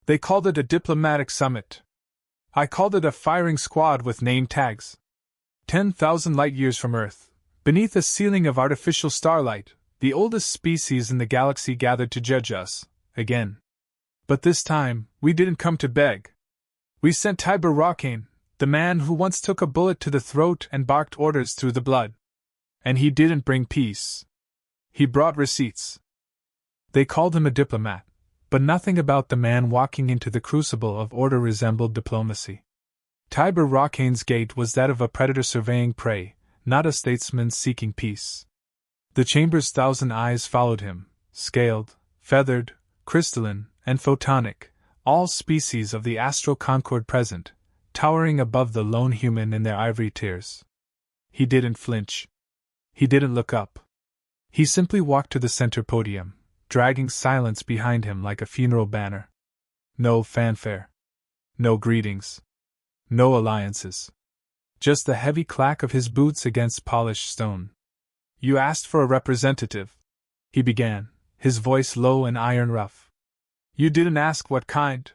They called it a diplomatic summit. I called it a firing squad with name tags. 10,000 light-years from Earth, beneath a ceiling of artificial starlight, the oldest species in the galaxy gathered to judge us, again. But this time, we didn't come to beg. We sent Tiber Rockane, the man who once took a bullet to the throat and barked orders through the blood. And he didn't bring peace. He brought receipts. They called him a diplomat, but nothing about the man walking into the crucible of order resembled diplomacy. Tiber Rockane's gait was that of a predator surveying prey, not a statesman seeking peace. The chamber's 1,000 eyes followed him, scaled, feathered, crystalline, and photonic, all species of the astral concord present, towering above the lone human in their ivory tiers. He didn't flinch. He didn't look up. He simply walked to the center podium, dragging silence behind him like a funeral banner. No fanfare. No greetings. No alliances. Just the heavy clack of his boots against polished stone. You asked for a representative, he began, his voice low and iron rough. You didn't ask what kind.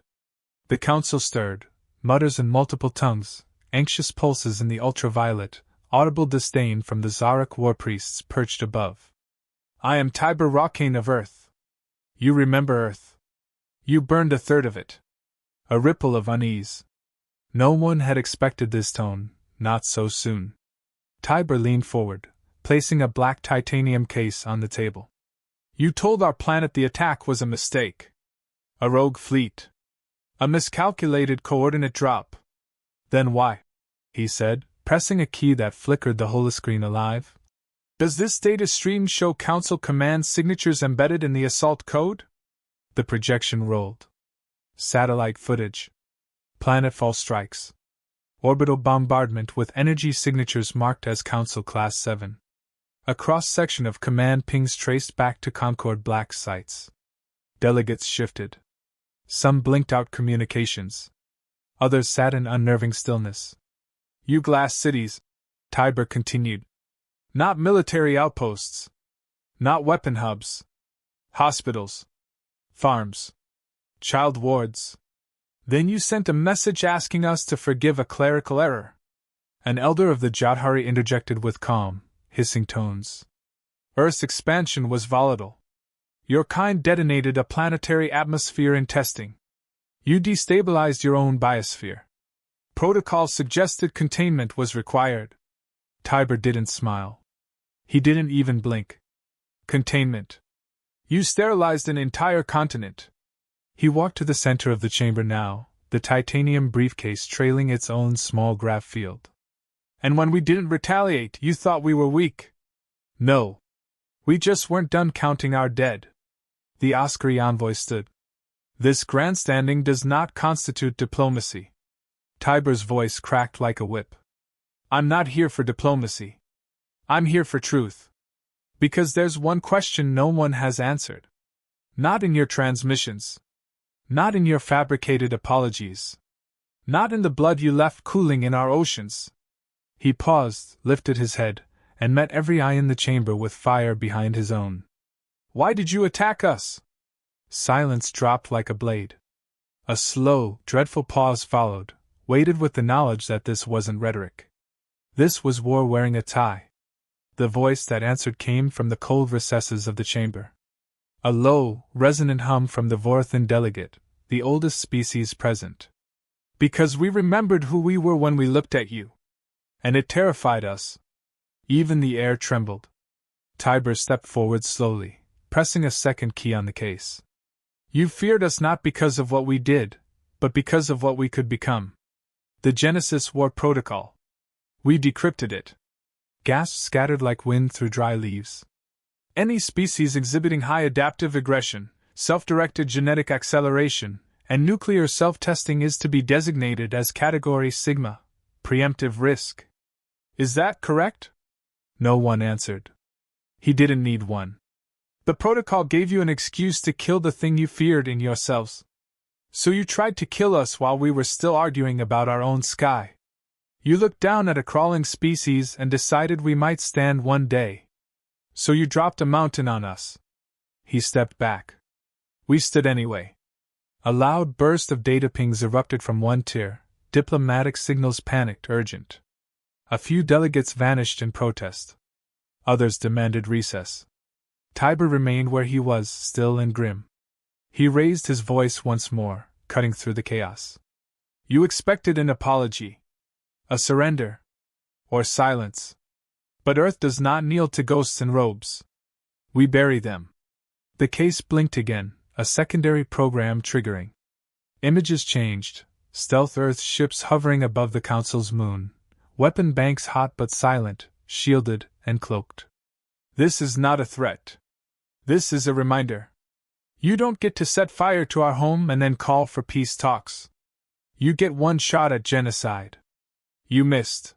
The council stirred, mutters in multiple tongues, anxious pulses in the ultraviolet, audible disdain from the Zarok war priests perched above. I am Tiber Rockane of Earth. You remember Earth. You burned a third of it. A ripple of unease. No one had expected this tone, not so soon. Tiber leaned forward, placing a black titanium case on the table. You told our planet the attack was a mistake. A rogue fleet. A miscalculated coordinate drop. Then why? He said, pressing a key that flickered the holoscreen alive. Does this data stream show Council command signatures embedded in the assault code? The projection rolled. Satellite footage. Planetfall strikes. Orbital bombardment with energy signatures marked as Council Class 7. A cross-section of command pings traced back to Concord Black sites. Delegates shifted. Some blinked out communications. Others sat in unnerving stillness. You glass cities, Tiber continued. Not military outposts. Not weapon hubs. Hospitals. Farms. Child wards. Then you sent a message asking us to forgive a clerical error. An elder of the Jadhari interjected with calm, hissing tones. Earth's expansion was volatile. Your kind detonated a planetary atmosphere in testing. You destabilized your own biosphere. Protocol suggested containment was required. Tiber didn't smile. He didn't even blink. Containment. You sterilized an entire continent. He walked to the center of the chamber now, the titanium briefcase trailing its own small grav field. And when we didn't retaliate, you thought we were weak. No. We just weren't done counting our dead. The Oscary envoy stood. This grandstanding does not constitute diplomacy. Tiber's voice cracked like a whip. I'm not here for diplomacy. I'm here for truth. Because there's one question no one has answered. Not in your transmissions. Not in your fabricated apologies. Not in the blood you left cooling in our oceans. He paused, lifted his head, and met every eye in the chamber with fire behind his own. Why did you attack us? Silence dropped like a blade. A slow, dreadful pause followed, weighted with the knowledge that this wasn't rhetoric. This was war wearing a tie. The voice that answered came from the cold recesses of the chamber. A low, resonant hum from the Vorthan delegate, the oldest species present. Because we remembered who we were when we looked at you. And it terrified us. Even the air trembled. Tiber stepped forward slowly, pressing a second key on the case. You feared us not because of what we did, but because of what we could become. The Genesis War Protocol. We decrypted it. Gasps scattered like wind through dry leaves. Any species exhibiting high adaptive aggression, self-directed genetic acceleration, and nuclear self-testing is to be designated as Category Sigma, preemptive risk. Is that correct? No one answered. He didn't need one. The protocol gave you an excuse to kill the thing you feared in yourselves. So you tried to kill us while we were still arguing about our own sky. You looked down at a crawling species and decided we might stand one day. So you dropped a mountain on us. He stepped back. We stood anyway. A loud burst of data pings erupted from one tier. Diplomatic signals panicked, urgent. A few delegates vanished in protest. Others demanded recess. Tiber remained where he was, still and grim. He raised his voice once more, cutting through the chaos. You expected an apology, a surrender, or silence. But Earth does not kneel to ghosts in robes. We bury them. The case blinked again, a secondary program triggering. Images changed, stealth Earth ships hovering above the Council's moon, weapon banks hot but silent, shielded and cloaked. This is not a threat. This is a reminder. You don't get to set fire to our home and then call for peace talks. You get one shot at genocide. You missed.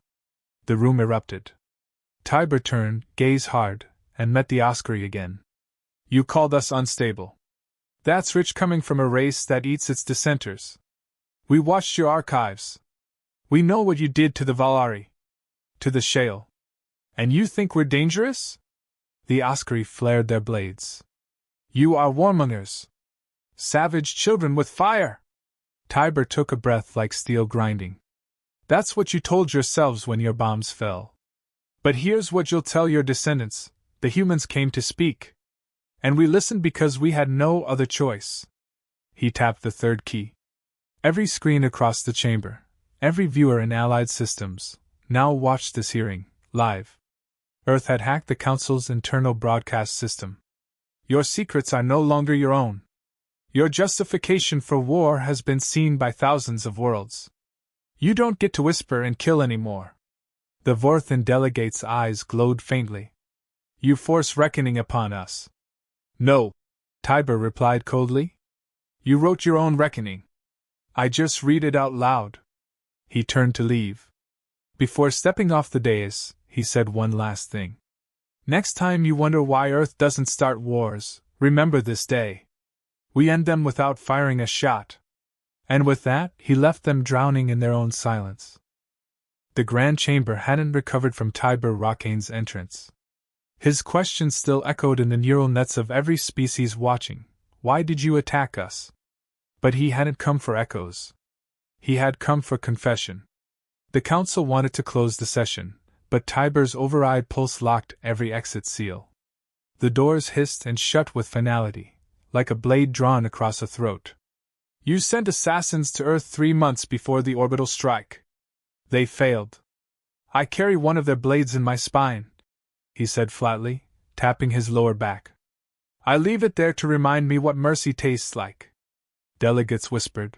The room erupted. Tiber turned, gaze hard, and met the Oscary again. You called us unstable. That's rich coming from a race that eats its dissenters. We watched your archives. We know what you did to the Valari. To the Shale. And you think we're dangerous? The Oscary flared their blades. You are warmongers. Savage children with fire. Tiber took a breath like steel grinding. That's what you told yourselves when your bombs fell. But here's what you'll tell your descendants. The humans came to speak. And we listened because we had no other choice. He tapped the third key. Every screen across the chamber, every viewer in Allied systems, now watched this hearing, live. Earth had hacked the Council's internal broadcast system. Your secrets are no longer your own. Your justification for war has been seen by thousands of worlds. You don't get to whisper and kill anymore. The Vorthan delegate's eyes glowed faintly. You force reckoning upon us. No, Tiber replied coldly. You wrote your own reckoning. I just read it out loud. He turned to leave. Before stepping off the dais, he said one last thing. Next time you wonder why Earth doesn't start wars, remember this day. We end them without firing a shot. And with that, he left them drowning in their own silence. The Grand Chamber hadn't recovered from Tiber Rockane's entrance. His questions still echoed in the neural nets of every species watching. Why did you attack us? But he hadn't come for echoes. He had come for confession. The Council wanted to close the session, but Tiber's override pulse locked every exit seal. The doors hissed and shut with finality, like a blade drawn across a throat. You sent assassins to Earth 3 months before the orbital strike. They failed. I carry one of their blades in my spine, he said flatly, tapping his lower back. I leave it there to remind me what mercy tastes like. Delegates whispered.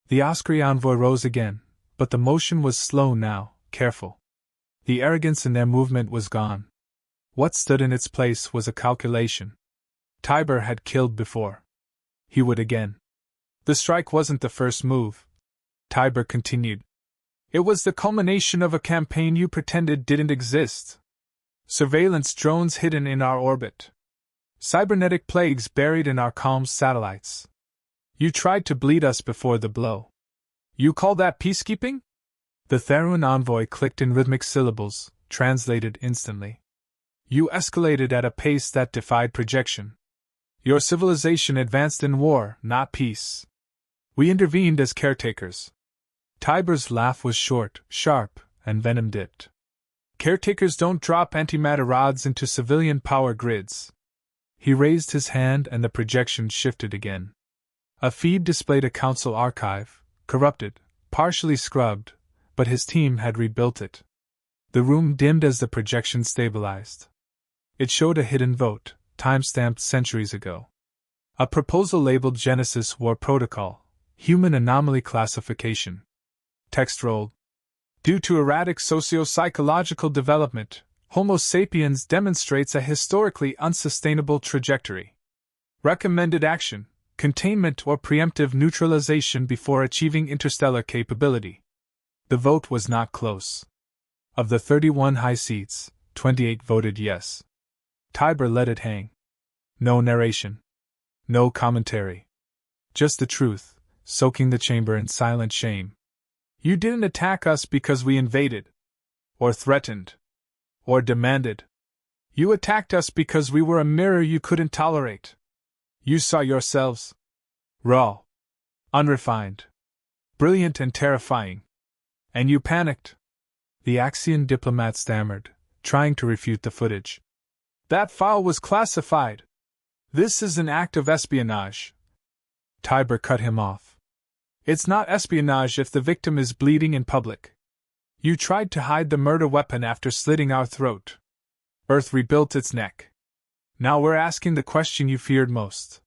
The Oscary envoy rose again, but the motion was slow now, careful. The arrogance in their movement was gone. What stood in its place was a calculation. Tiber had killed before. He would again. The strike wasn't the first move, Tiber continued. It was the culmination of a campaign you pretended didn't exist. Surveillance drones hidden in our orbit. Cybernetic plagues buried in our calm satellites. You tried to bleed us before the blow. You call that peacekeeping? The Theron envoy clicked in rhythmic syllables, translated instantly. You escalated at a pace that defied projection. Your civilization advanced in war, not peace. We intervened as caretakers. Tiber's laugh was short, sharp, and venom-dipped. Caretakers don't drop antimatter rods into civilian power grids. He raised his hand and the projection shifted again. A feed displayed a Council archive, corrupted, partially scrubbed, but his team had rebuilt it. The room dimmed as the projection stabilized. It showed a hidden vote, time-stamped centuries ago. A proposal labeled Genesis War Protocol, Human Anomaly Classification. Text rolled. Due to erratic socio-psychological development, Homo sapiens demonstrates a historically unsustainable trajectory. Recommended action: containment or preemptive neutralization before achieving interstellar capability. The vote was not close. Of the 31 high seats, 28 voted yes. Tiber let it hang. No narration. No commentary. Just the truth, soaking the chamber in silent shame. You didn't attack us because we invaded, or threatened, or demanded. You attacked us because we were a mirror you couldn't tolerate. You saw yourselves raw, Unrefined. Brilliant and terrifying. And you panicked? The Axian diplomat stammered, trying to refute the footage. That file was classified. This is an act of espionage. Tiber cut him off. It's not espionage if the victim is bleeding in public. You tried to hide the murder weapon after slitting our throat. Earth rebuilt its neck. Now we're asking the question you feared most.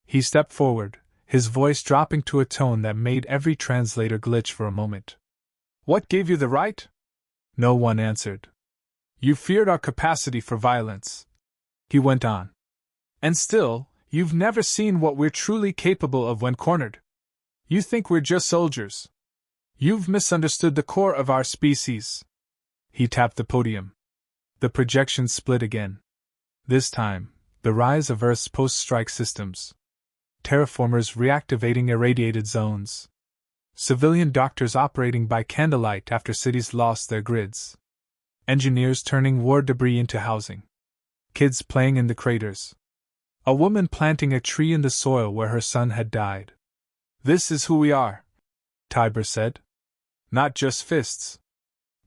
He stepped forward, his voice dropping to a tone that made every translator glitch for a moment. What gave you the right? No one answered. You feared our capacity for violence. He went on. And still, you've never seen what we're truly capable of when cornered. You think we're just soldiers. You've misunderstood the core of our species. He tapped the podium. The projection split again. This time, the rise of Earth's post-strike systems. Terraformers reactivating irradiated zones. Civilian doctors operating by candlelight after cities lost their grids. Engineers turning war debris into housing. Kids playing in the craters. A woman planting a tree in the soil where her son had died. This is who we are, Tiber said. Not just fists.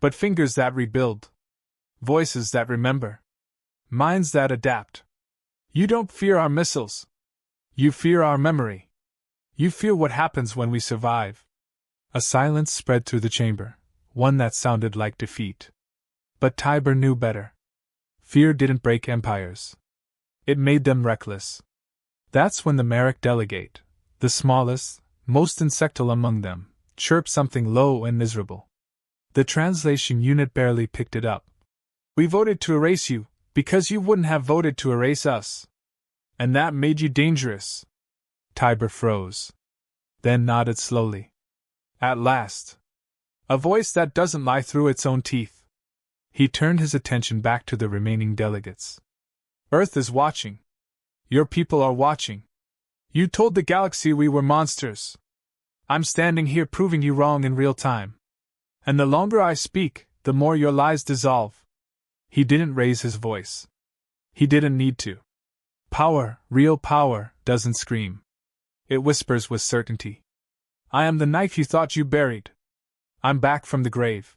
But fingers that rebuild. Voices that remember. Minds that adapt. You don't fear our missiles. You fear our memory. You fear what happens when we survive. A silence spread through the chamber, one that sounded like defeat. But Tiber knew better. Fear didn't break empires. It made them reckless. That's when the Merrick delegate, the smallest, most insectile among them, chirped something low and miserable. The translation unit barely picked it up. We voted to erase you, because you wouldn't have voted to erase us. And that made you dangerous. Tiber froze. Then nodded slowly. At last. A voice that doesn't lie through its own teeth. He turned his attention back to the remaining delegates. Earth is watching. Your people are watching. You told the galaxy we were monsters. I'm standing here proving you wrong in real time. And the longer I speak, the more your lies dissolve. He didn't raise his voice. He didn't need to. Power, real power, doesn't scream. It whispers with certainty. I am the knife you thought you buried. I'm back from the grave.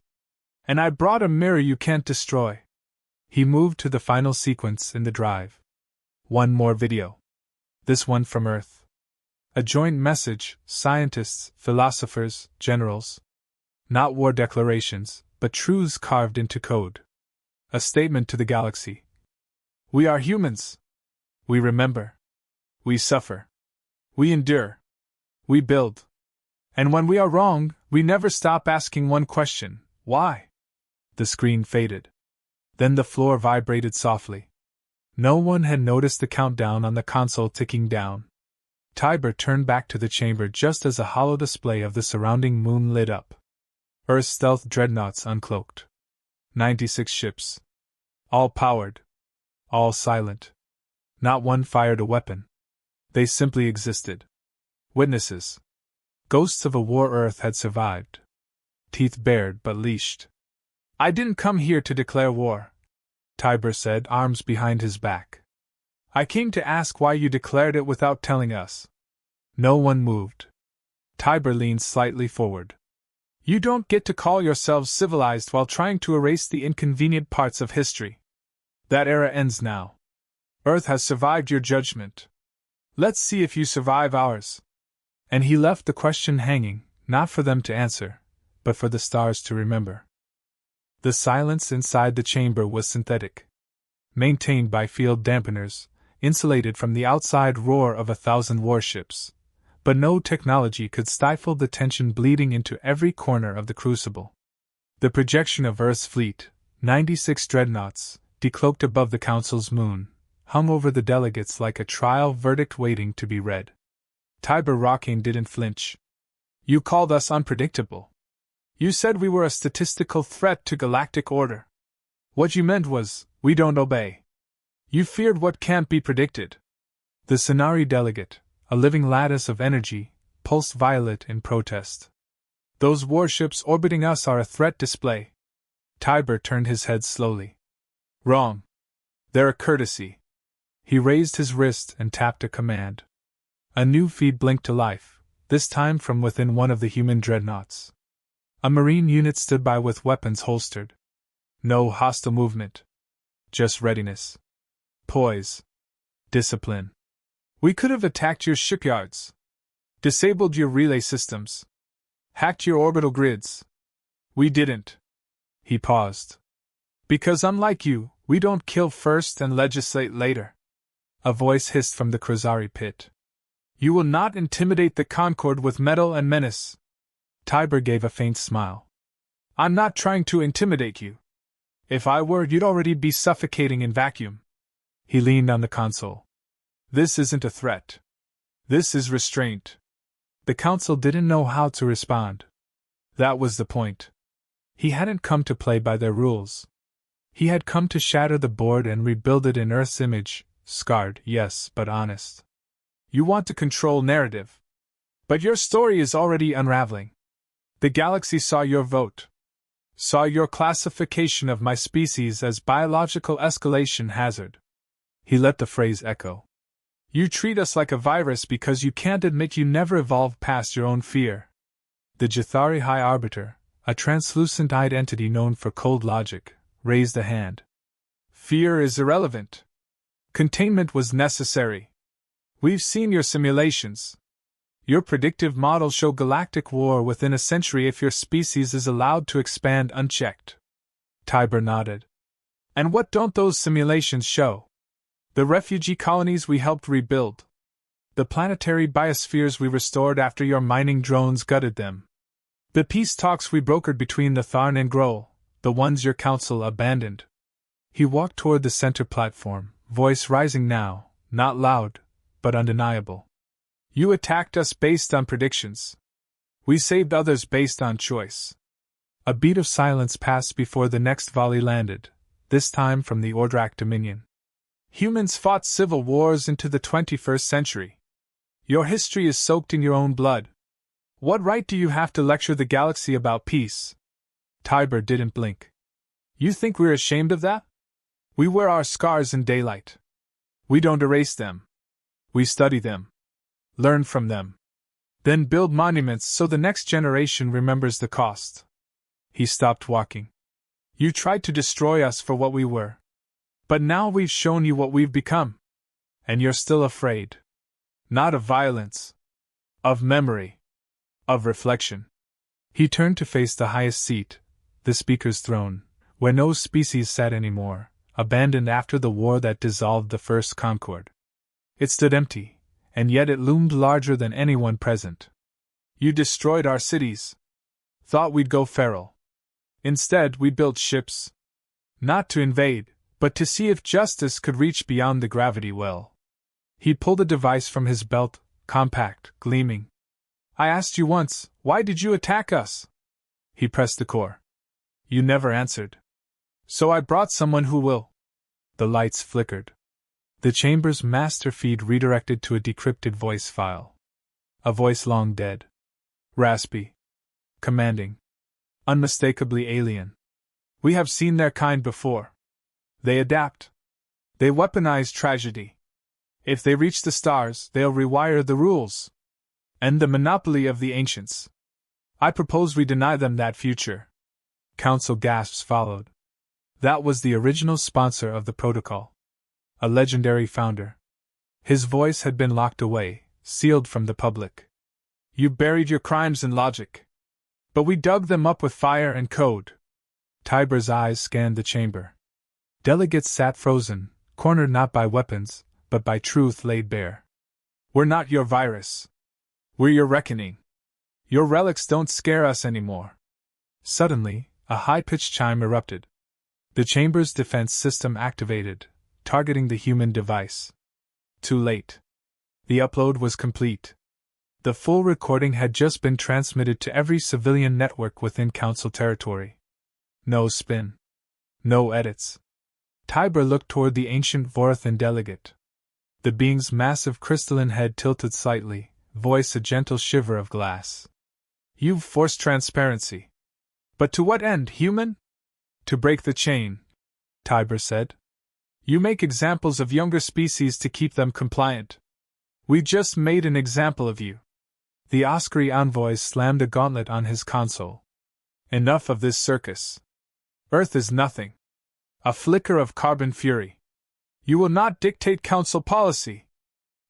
And I brought a mirror you can't destroy. He moved to the final sequence in the drive. One more video. This one from Earth. A joint message, scientists, philosophers, generals. Not war declarations, but truths carved into code. A statement to the galaxy. We are humans. We remember. We suffer. We endure. We build. And when we are wrong, we never stop asking one question: why? The screen faded. Then the floor vibrated softly. No one had noticed the countdown on the console ticking down. Tiber turned back to the chamber just as a hollow display of the surrounding moon lit up. Earth's stealth dreadnoughts uncloaked. 96 ships. All powered. All silent. Not one fired a weapon. They simply existed. Witnesses. Ghosts of a war Earth had survived. Teeth bared but leashed. I didn't come here to declare war, Tiber said, arms behind his back. I came to ask why you declared it without telling us. No one moved. Tiber leaned slightly forward. You don't get to call yourselves civilized while trying to erase the inconvenient parts of history. That era ends now. Earth has survived your judgment. Let's see if you survive ours. And he left the question hanging, not for them to answer, but for the stars to remember. The silence inside the chamber was synthetic. Maintained by field dampeners, insulated from the outside roar of 1,000 warships. But no technology could stifle the tension bleeding into every corner of the crucible. The projection of Earth's fleet, 96 dreadnoughts, decloaked above the Council's moon, hung over the delegates like a trial verdict waiting to be read. Tiber Rockane didn't flinch. You called us unpredictable. You said we were a statistical threat to galactic order. What you meant was, we don't obey. You feared what can't be predicted. The Sonari delegate, a living lattice of energy, pulsed violet in protest. Those warships orbiting us are a threat display. Tiber turned his head slowly. Wrong. They're a courtesy. He raised his wrist and tapped a command. A new feed blinked to life, this time from within one of the human dreadnoughts. A Marine unit stood by with weapons holstered. No hostile movement. Just readiness. Poise. Discipline. We could have attacked your shipyards. Disabled your relay systems. Hacked your orbital grids. We didn't. He paused. Because unlike you, we don't kill first and legislate later. A voice hissed from the Krasari pit. You will not intimidate the Concord with metal and menace. Tiber gave a faint smile. I'm not trying to intimidate you. If I were, you'd already be suffocating in vacuum. He leaned on the console. This isn't a threat. This is restraint. The council didn't know how to respond. That was the point. He hadn't come to play by their rules. He had come to shatter the board and rebuild it in Earth's image, scarred, yes, but honest. You want to control narrative. But your story is already unraveling. The galaxy saw your vote. Saw your classification of my species as biological escalation hazard. He let the phrase echo. You treat us like a virus because you can't admit you never evolved past your own fear. The Jathari High Arbiter, a translucent-eyed entity known for cold logic, raised a hand. Fear is irrelevant. Containment was necessary. We've seen your simulations. Your predictive models show galactic war within a century if your species is allowed to expand unchecked. Tiber nodded. And what don't those simulations show? The refugee colonies we helped rebuild. The planetary biospheres we restored after your mining drones gutted them. The peace talks we brokered between the Tharn and Grohl, the ones your council abandoned. He walked toward the center platform, voice rising now, not loud, but undeniable. You attacked us based on predictions. We saved others based on choice. A beat of silence passed before the next volley landed, this time from the Ordrak Dominion. Humans fought civil wars into the 21st century. Your history is soaked in your own blood. What right do you have to lecture the galaxy about peace? Tiber didn't blink. You think we're ashamed of that? We wear our scars in daylight. We don't erase them. We study them. Learn from them. Then build monuments so the next generation remembers the cost. He stopped walking. You tried to destroy us for what we were. But now we've shown you what we've become. And you're still afraid. Not of violence. Of memory. Of reflection. He turned to face the highest seat, the Speaker's throne, where no species sat anymore, abandoned after the war that dissolved the First Concord. It stood empty, and yet it loomed larger than anyone present. You destroyed our cities. Thought we'd go feral. Instead, we built ships. Not to invade, but to see if justice could reach beyond the gravity well. He pulled a device from his belt, compact, gleaming. I asked you once, why did you attack us? He pressed the core. You never answered. So I brought someone who will. The lights flickered. The chamber's master feed redirected to a decrypted voice file. A voice long dead. Raspy. Commanding. Unmistakably alien. We have seen their kind before. They adapt. They weaponize tragedy. If they reach the stars, they'll rewire the rules. End the monopoly of the ancients. I propose we deny them that future. Council gasps followed. That was the original sponsor of the protocol. A legendary founder. His voice had been locked away, sealed from the public. You buried your crimes in logic. But we dug them up with fire and code. Tiber's eyes scanned the chamber. Delegates sat frozen, cornered not by weapons, but by truth laid bare. We're not your virus. We're your reckoning. Your relics don't scare us anymore. Suddenly, a high-pitched chime erupted. The chamber's defense system activated, targeting the human device. Too late. The upload was complete. The full recording had just been transmitted to every civilian network within Council territory. No spin. No edits. Tiber looked toward the ancient Vorothan delegate. The being's massive crystalline head tilted slightly, voice a gentle shiver of glass. You've forced transparency. But to what end, human? To break the chain, Tiber said. You make examples of younger species to keep them compliant. We just made an example of you. The Oscary envoy slammed a gauntlet on his console. Enough of this circus. Earth is nothing. A flicker of carbon fury. You will not dictate council policy.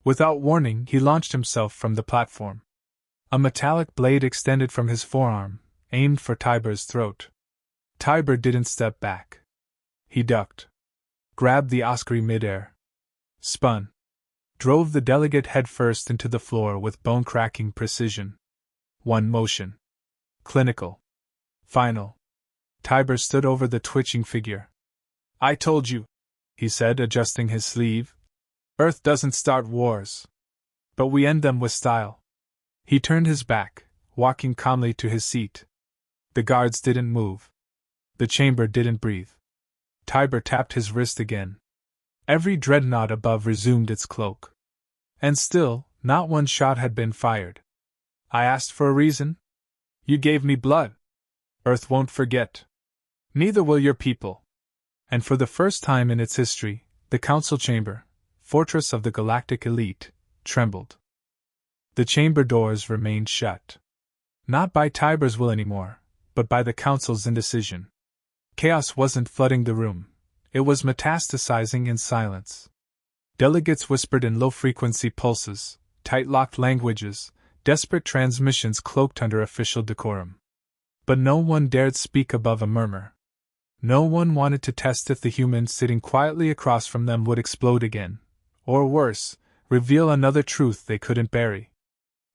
Without warning, he launched himself from the platform. A metallic blade extended from his forearm, aimed for Tiber's throat. Tiber didn't step back. He ducked. Grabbed the Oscary midair. Spun. Drove the delegate headfirst into the floor with bone-cracking precision. One motion. Clinical. Final. Tiber stood over the twitching figure. I told you, he said, adjusting his sleeve. Earth doesn't start wars. But we end them with style. He turned his back, walking calmly to his seat. The guards didn't move. The chamber didn't breathe. Tiber tapped his wrist again. Every dreadnought above resumed its cloak. And still, not one shot had been fired. I asked for a reason. You gave me blood. Earth won't forget. Neither will your people. And for the first time in its history, the council chamber, fortress of the galactic elite, trembled. The chamber doors remained shut. Not by Tiber's will anymore, but by the council's indecision. Chaos wasn't flooding the room. It was metastasizing in silence. Delegates whispered in low-frequency pulses, tight-locked languages, desperate transmissions cloaked under official decorum. But no one dared speak above a murmur. No one wanted to test if the human sitting quietly across from them would explode again, or worse, reveal another truth they couldn't bury.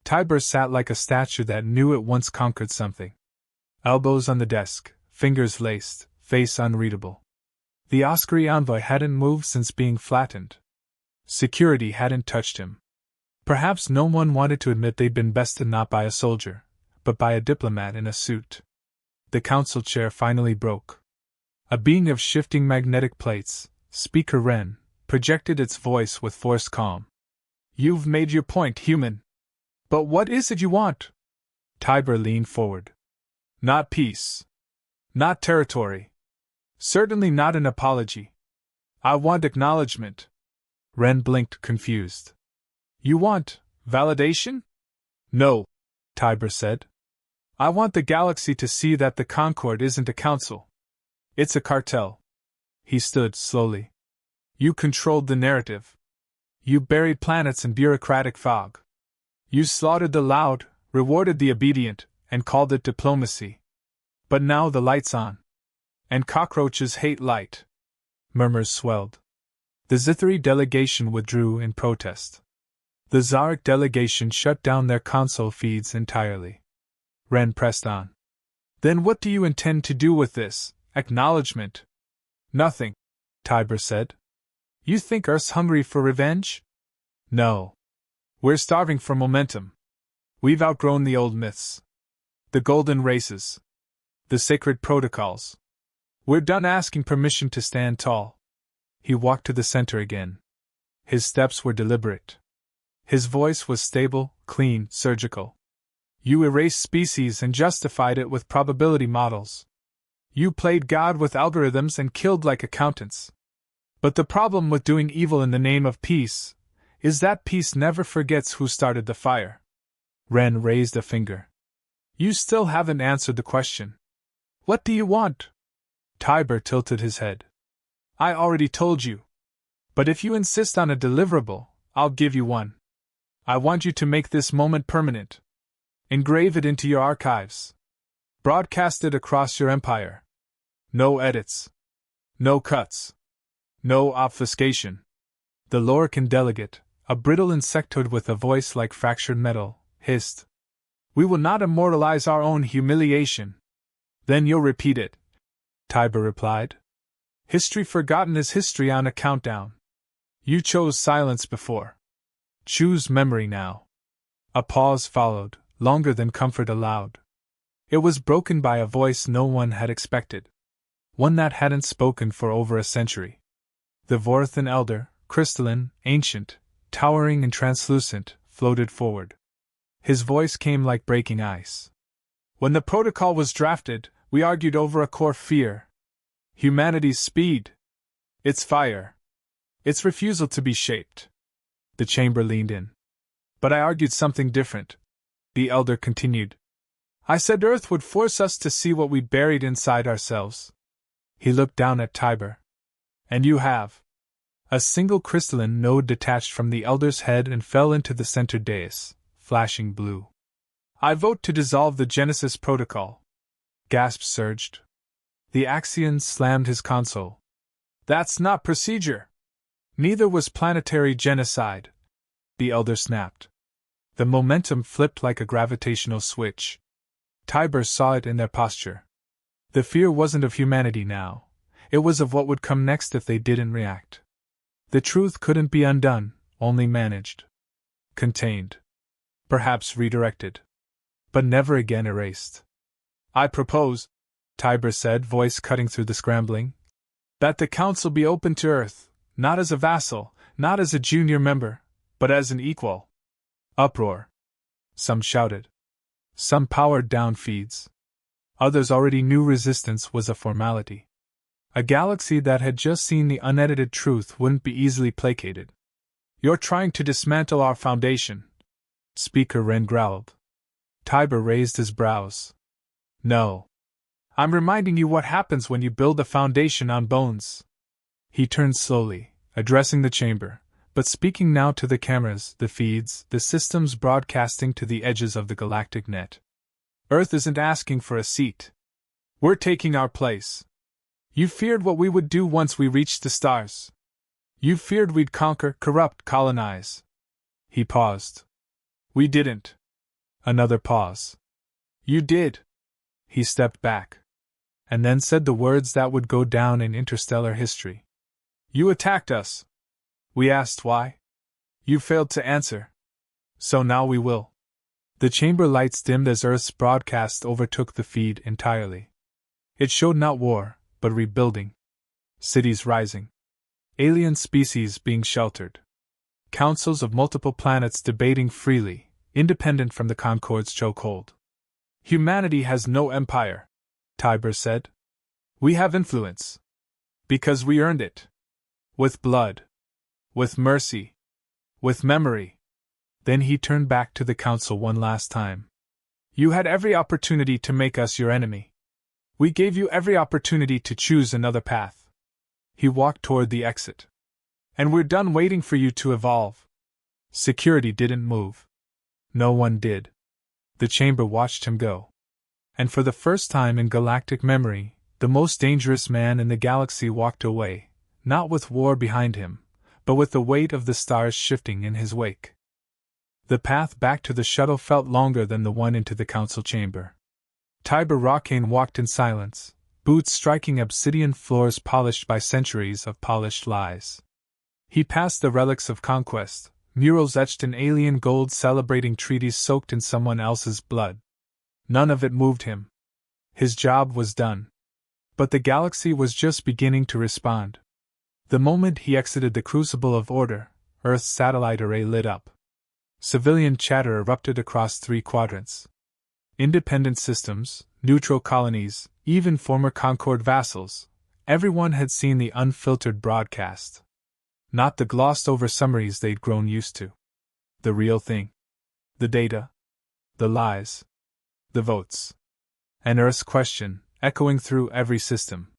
Tiber sat like a statue that knew it once conquered something. Elbows on the desk, fingers laced, face unreadable. The Oscary envoy hadn't moved since being flattened. Security hadn't touched him. Perhaps no one wanted to admit they'd been bested not by a soldier, but by a diplomat in a suit. The council chair finally broke. A being of shifting magnetic plates, Speaker Wren, projected its voice with forced calm. You've made your point, human. But what is it you want? Tiber leaned forward. Not peace. Not territory. Certainly not an apology. I want acknowledgement. Wren blinked, confused. You want validation? No, Tiber said. I want the galaxy to see that the Concord isn't a council. It's a cartel. He stood slowly. You controlled the narrative. You buried planets in bureaucratic fog. You slaughtered the loud, rewarded the obedient, and called it diplomacy. But now the light's on. And cockroaches hate light. Murmurs swelled. The Zithari delegation withdrew in protest. The Zarek delegation shut down their console feeds entirely. Wren pressed on. Then what do you intend to do with this acknowledgement? Nothing, Tiber said. You think Earth's hungry for revenge? No. We're starving for momentum. We've outgrown the old myths. The golden races. The sacred protocols. We're done asking permission to stand tall. He walked to the center again. His steps were deliberate. His voice was stable, clean, surgical. You erased species and justified it with probability models. You played God with algorithms and killed like accountants. But the problem with doing evil in the name of peace is that peace never forgets who started the fire. Wren raised a finger. You still haven't answered the question. What do you want? Tiber tilted his head. I already told you. But if you insist on a deliverable, I'll give you one. I want you to make this moment permanent. Engrave it into your archives. Broadcast it across your empire. No edits. No cuts. No obfuscation. The Lorican delegate, a brittle insectoid with a voice like fractured metal, hissed. We will not immortalize our own humiliation. Then you'll repeat it, Tiber replied. History forgotten is history on a countdown. You chose silence before. Choose memory now. A pause followed, longer than comfort allowed. It was broken by a voice no one had expected. One that hadn't spoken for over a century. The Vorthan elder, crystalline, ancient, towering and translucent, floated forward. His voice came like breaking ice. When the protocol was drafted, we argued over a core fear. Humanity's speed. Its fire. Its refusal to be shaped. The chamber leaned in. But I argued something different. the elder continued. I said Earth would force us to see what we buried inside ourselves. He looked down at Tiber. And you have. A single crystalline node detached from the elder's head and fell into the center dais, flashing blue. I vote to dissolve the Genesis Protocol. Gasps surged. The Axion slammed his console. That's not procedure. Neither was planetary genocide. The elder snapped. The momentum flipped like a gravitational switch. Tiber saw it in their posture. The fear wasn't of humanity now. It was of what would come next if they didn't react. The truth couldn't be undone, only managed. Contained. Perhaps redirected. But never again erased. I propose, Tiber said, voice cutting through the scrambling, that the Council be open to Earth, not as a vassal, not as a junior member, but as an equal. Uproar. Some shouted. Some powered down feeds. Others already knew resistance was a formality. A galaxy that had just seen the unedited truth wouldn't be easily placated. You're trying to dismantle our foundation, Speaker Wren growled. Tiber raised his brows. No. I'm reminding you what happens when you build a foundation on bones. He turned slowly, addressing the chamber, but speaking now to the cameras, the feeds, the systems broadcasting to the edges of the galactic net. Earth isn't asking for a seat. We're taking our place. You feared what we would do once we reached the stars. You feared we'd conquer, corrupt, colonize. He paused. We didn't. Another pause. You did. He stepped back. And then said the words that would go down in interstellar history. You attacked us. We asked why. You failed to answer. So now we will. The chamber lights dimmed as Earth's broadcast overtook the feed entirely. It showed not war, but rebuilding. Cities rising. Alien species being sheltered. Councils of multiple planets debating freely, independent from the Concord's chokehold. Humanity has no empire, Tiber said. We have influence. Because we earned it. With blood. With mercy. With memory. Then he turned back to the Council one last time. You had every opportunity to make us your enemy. We gave you every opportunity to choose another path. He walked toward the exit. And we're done waiting for you to evolve. Security didn't move. No one did. The chamber watched him go. And for the first time in galactic memory, the most dangerous man in the galaxy walked away, not with war behind him, but with the weight of the stars shifting in his wake. The path back to the shuttle felt longer than the one into the council chamber. Tiber Rockane walked in silence, boots striking obsidian floors polished by centuries of polished lies. He passed the relics of conquest, murals etched in alien gold celebrating treaties soaked in someone else's blood. None of it moved him. His job was done. But the galaxy was just beginning to respond. The moment he exited the crucible of order, Earth's satellite array lit up. Civilian chatter erupted across 3 quadrants. Independent systems, neutral colonies, even former Concord vassals, everyone had seen the unfiltered broadcast. Not the glossed-over summaries they'd grown used to. The real thing. The data. The lies. The votes. And Earth's question, echoing through every system.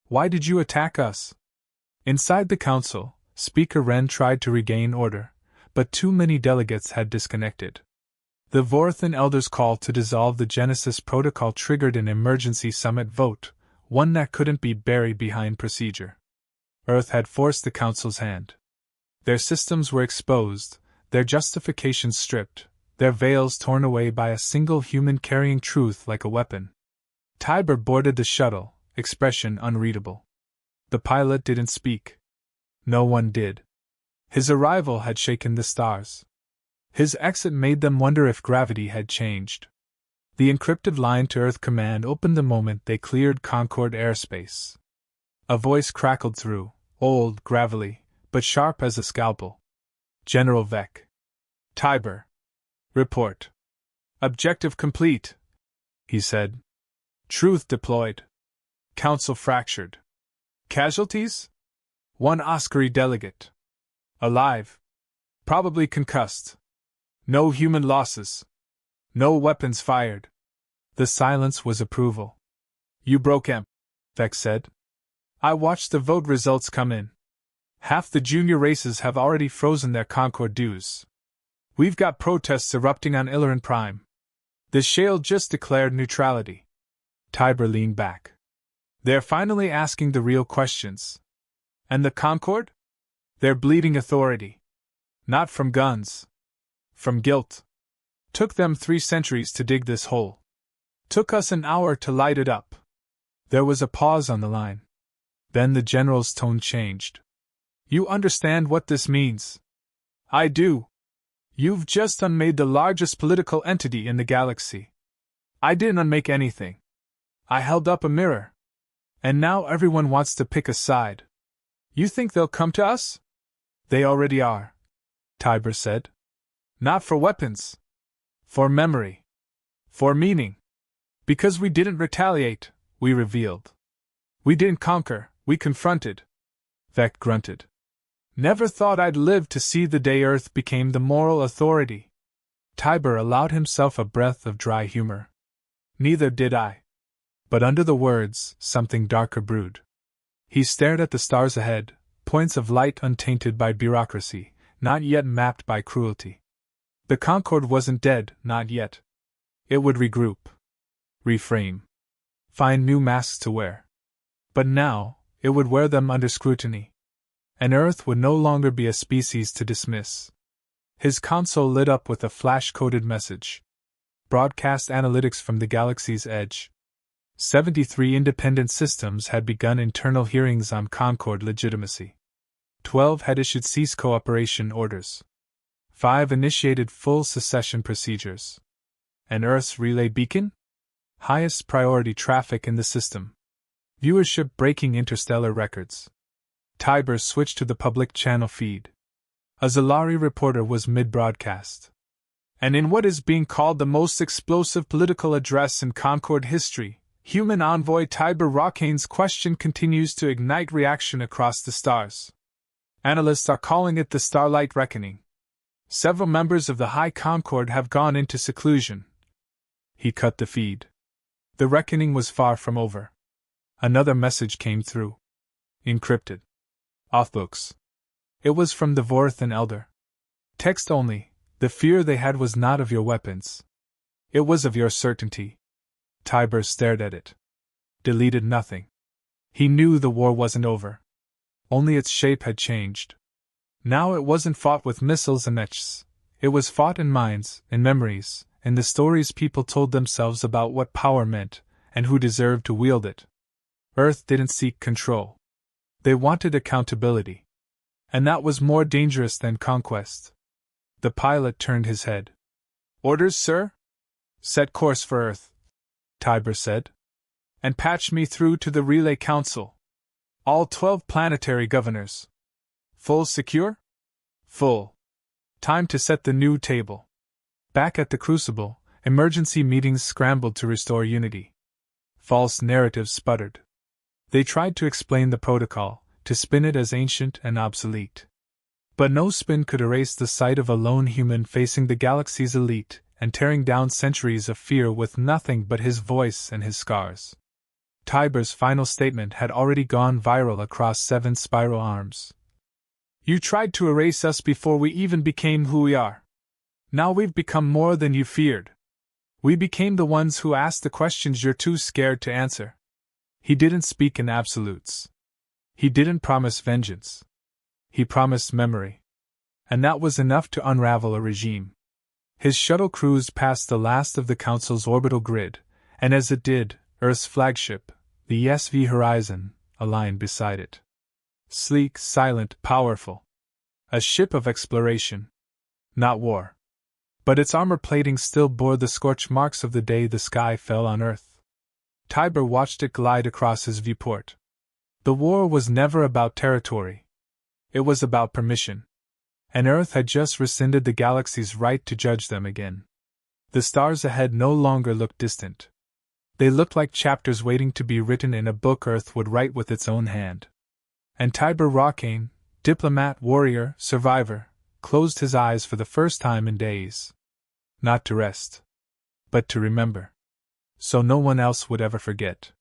Why did you attack us? Inside the council, Speaker Wren tried to regain order, but too many delegates had disconnected. The Vorthan Elders' call to dissolve the Genesis Protocol triggered an emergency summit vote, one that couldn't be buried behind procedure. Earth had forced the Council's hand. Their systems were exposed, their justifications stripped, their veils torn away by a single human carrying truth like a weapon. Tiber boarded the shuttle, expression unreadable. The pilot didn't speak. No one did. His arrival had shaken the stars. His exit made them wonder if gravity had changed. The encrypted line to Earth Command opened the moment they cleared Concord airspace. A voice crackled through, old, gravelly, but sharp as a scalpel. General Vec. Tiber. Report. Objective complete, he said. Truth deployed. Council fractured. Casualties? 1 Oscary delegate. Alive. Probably concussed. No human losses. No weapons fired. The silence was approval. You broke M, Vex said. I watched the vote results come in. Half the junior races have already frozen their Concord dues. We've got protests erupting on Illaran Prime. The Shale just declared neutrality. Tiber leaned back. They're finally asking the real questions. And the Concord? They're bleeding authority. Not from guns. From guilt. Took them 3 centuries to dig this hole. Took us an hour to light it up. There was a pause on the line. Then the general's tone changed. You understand what this means? I do. You've just unmade the largest political entity in the galaxy. I didn't unmake anything. I held up a mirror. And now everyone wants to pick a side. You think they'll come to us? They already are, Tiber said. Not for weapons. For memory. For meaning. Because we didn't retaliate, we revealed. We didn't conquer, we confronted. Vec grunted. Never thought I'd live to see the day Earth became the moral authority. Tiber allowed himself a breath of dry humor. Neither did I. But under the words, something darker brewed. He stared at the stars ahead, points of light untainted by bureaucracy, not yet mapped by cruelty. The Concord wasn't dead, not yet. It would regroup. Reframe. Find new masks to wear. But now, it would wear them under scrutiny. And Earth would no longer be a species to dismiss. His console lit up with a flash-coded message. Broadcast analytics from the galaxy's edge. 73 independent systems had begun internal hearings on Concord legitimacy. 12 had issued cease cooperation orders. 5 initiated full secession procedures. And Earth's relay beacon? Highest priority traffic in the system. Viewership breaking interstellar records. Tiber switched to the public channel feed. A Zalari reporter was mid-broadcast. And in what is being called the most explosive political address in Concord history, human envoy Tiber Rockane's question continues to ignite reaction across the stars. Analysts are calling it the Starlight Reckoning. Several members of the High Concord have gone into seclusion. He cut the feed. The reckoning was far from over. Another message came through. Encrypted. Authbooks. It was from the Vorthan Elder. Text only, the fear they had was not of your weapons. It was of your certainty. Tiber stared at it. Deleted nothing. He knew the war wasn't over. Only its shape had changed. Now it wasn't fought with missiles and mechs. It was fought in minds, in memories, in the stories people told themselves about what power meant, and who deserved to wield it. Earth didn't seek control. They wanted accountability. And that was more dangerous than conquest. The pilot turned his head. Orders, sir? Set course for Earth, Tiber said. And patch me through to the Relay Council. All 12 planetary governors. Full secure? Full. Time to set the new table. Back at the Crucible, emergency meetings scrambled to restore unity. False narratives sputtered. They tried to explain the protocol, to spin it as ancient and obsolete. But no spin could erase the sight of a lone human facing the galaxy's elite and tearing down centuries of fear with nothing but his voice and his scars. Tiber's final statement had already gone viral across 7 spiral arms. You tried to erase us before we even became who we are. Now we've become more than you feared. We became the ones who asked the questions you're too scared to answer. He didn't speak in absolutes. He didn't promise vengeance. He promised memory. And that was enough to unravel a regime. His shuttle cruised past the last of the Council's orbital grid, and as it did, Earth's flagship, the SV Horizon, aligned beside it. Sleek, silent, powerful. A ship of exploration. Not war. But its armor plating still bore the scorch marks of the day the sky fell on Earth. Tiber watched it glide across his viewport. The war was never about territory. It was about permission. And Earth had just rescinded the galaxy's right to judge them again. The stars ahead no longer looked distant. They looked like chapters waiting to be written in a book Earth would write with its own hand. And Tiber Rockane, diplomat, warrior, survivor, closed his eyes for the first time in days. Not to rest. but to remember. So no one else would ever forget.